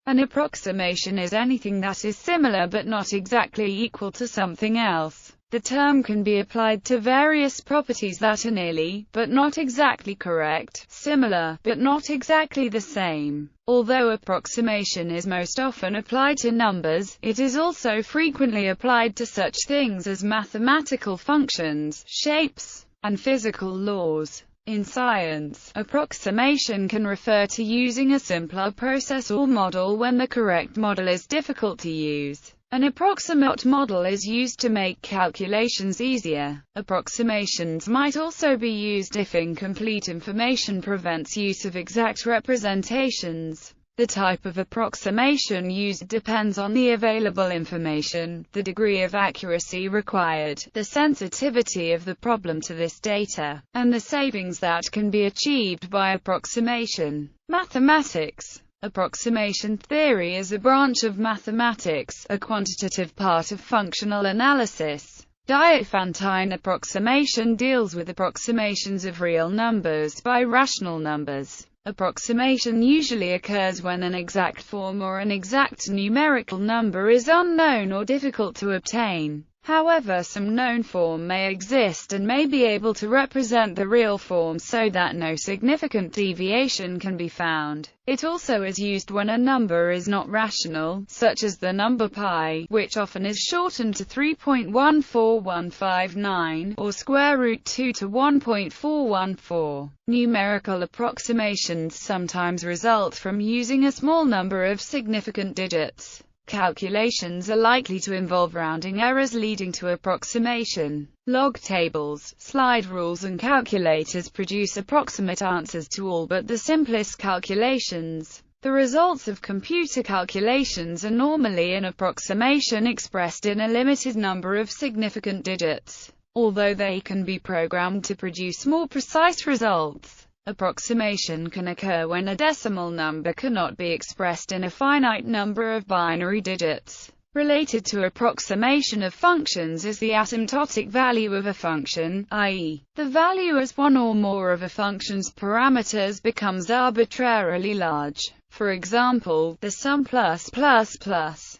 An approximation is anything that is similar but not exactly equal to something else. The term can be applied to various properties that are nearly, but not exactly correct, similar, but not exactly the same. Although approximation is most often applied to numbers, it is also frequently applied to such things as mathematical functions, shapes, and physical laws. In science, approximation can refer to using a simpler process or model when the correct model is difficult to use. An approximate model is used to make calculations easier. Approximations might also be used if incomplete information prevents use of exact representations. The type of approximation used depends on the available information, the degree of accuracy required, the sensitivity of the problem to this data, and the savings that can be achieved by approximation. Mathematics. Approximation theory is a branch of mathematics, a quantitative part of functional analysis. Diophantine approximation deals with approximations of real numbers by rational numbers. Approximation usually occurs when an exact form or an exact numerical number is unknown or difficult to obtain. However, some known form may exist and may be able to represent the real form so that no significant deviation can be found. It also is used when a number is not rational, such as the number pi, which often is shortened to 3.14159, or square root 2 to 1.414. Numerical approximations sometimes result from using a small number of significant digits. Calculations are likely to involve rounding errors leading to approximation. Log tables, slide rules and calculators produce approximate answers to all but the simplest calculations. The results of computer calculations are normally an approximation expressed in a limited number of significant digits, although they can be programmed to produce more precise results. Approximation can occur when a decimal number cannot be expressed in a finite number of binary digits. Related to approximation of functions is the asymptotic value of a function, i.e., the value as one or more of a function's parameters becomes arbitrarily large. For example, the sum plus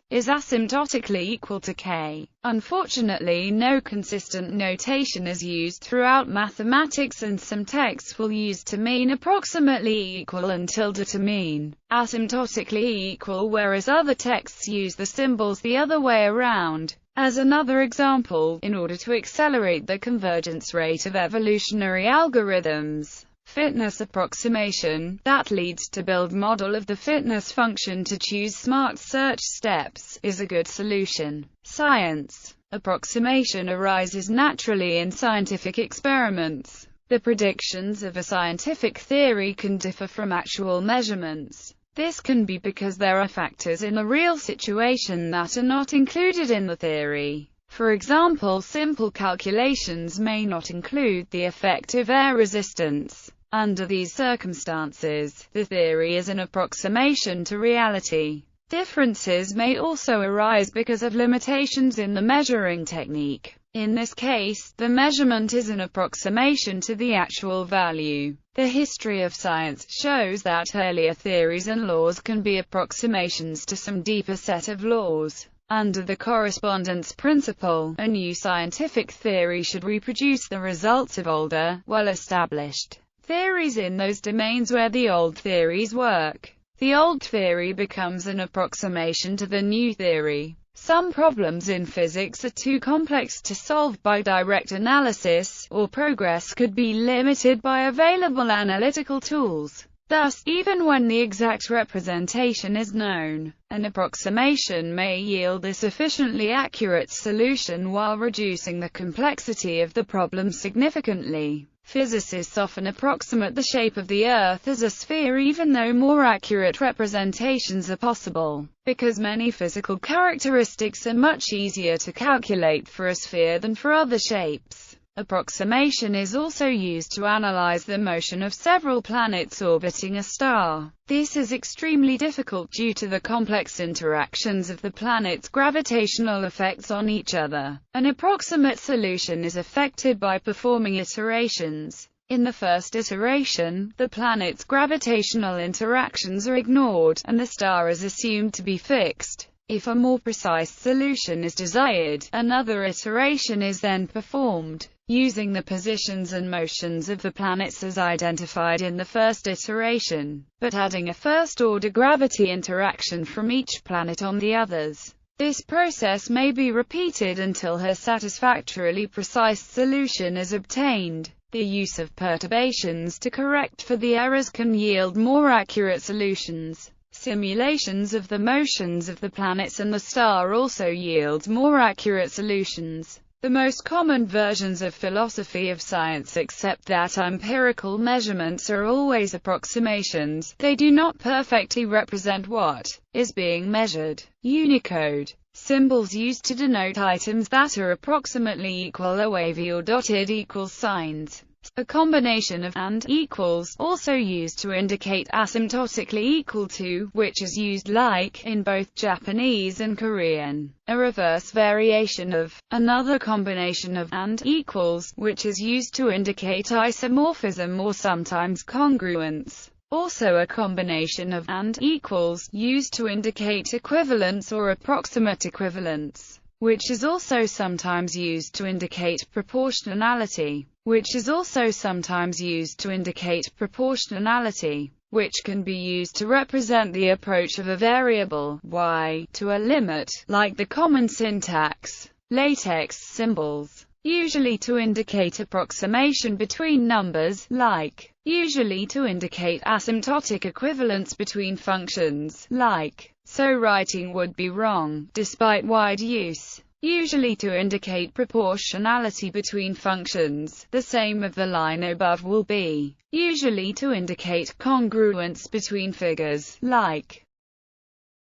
is asymptotically equal to k. Unfortunately, no consistent notation is used throughout mathematics, and some texts will use to mean approximately equal and tilde to mean asymptotically equal, whereas other texts use the symbols the other way around. As another example, in order to accelerate the convergence rate of evolutionary algorithms, fitness approximation, that leads to build model of the fitness function to choose smart search steps, is a good solution. Science. Approximation arises naturally in scientific experiments. The predictions of a scientific theory can differ from actual measurements. This can be because there are factors in a real situation that are not included in the theory. For example, simple calculations may not include the effect of air resistance. Under these circumstances, the theory is an approximation to reality. Differences may also arise because of limitations in the measuring technique. In this case, the measurement is an approximation to the actual value. The history of science shows that earlier theories and laws can be approximations to some deeper set of laws. Under the correspondence principle, a new scientific theory should reproduce the results of older, well-established theories in those domains where the old theories work. The old theory becomes an approximation to the new theory. Some problems in physics are too complex to solve by direct analysis, or progress could be limited by available analytical tools. Thus, even when the exact representation is known, an approximation may yield a sufficiently accurate solution while reducing the complexity of the problem significantly. Physicists often approximate the shape of the Earth as a sphere even though more accurate representations are possible, because many physical characteristics are much easier to calculate for a sphere than for other shapes. Approximation is also used to analyze the motion of several planets orbiting a star. This is extremely difficult due to the complex interactions of the planets' gravitational effects on each other. An approximate solution is effected by performing iterations. In the first iteration, the planet's gravitational interactions are ignored, and the star is assumed to be fixed. If a more precise solution is desired, another iteration is then performed, using the positions and motions of the planets as identified in the first iteration, but adding a first-order gravity interaction from each planet on the others. This process may be repeated until a satisfactorily precise solution is obtained. The use of perturbations to correct for the errors can yield more accurate solutions. Simulations of the motions of the planets and the star also yield more accurate solutions. The most common versions of philosophy of science accept that empirical measurements are always approximations. They do not perfectly represent what is being measured. Unicode symbols used to denote items that are approximately equal are wavy or dotted equals signs. A combination of and equals, also used to indicate asymptotically equal to, which is used like in both Japanese and Korean. A reverse variation of, another combination of and equals, which is used to indicate isomorphism or sometimes congruence. Also a combination of and equals, used to indicate equivalence or approximate equivalence, which is also sometimes used to indicate proportionality, which can be used to represent the approach of a variable, y, to a limit, like the common syntax. Latex symbols, usually to indicate approximation between numbers, like, usually to indicate asymptotic equivalence between functions, like, so writing would be wrong, despite wide use. Usually to indicate proportionality between functions, the same of the line above will be. Usually to indicate congruence between figures, like,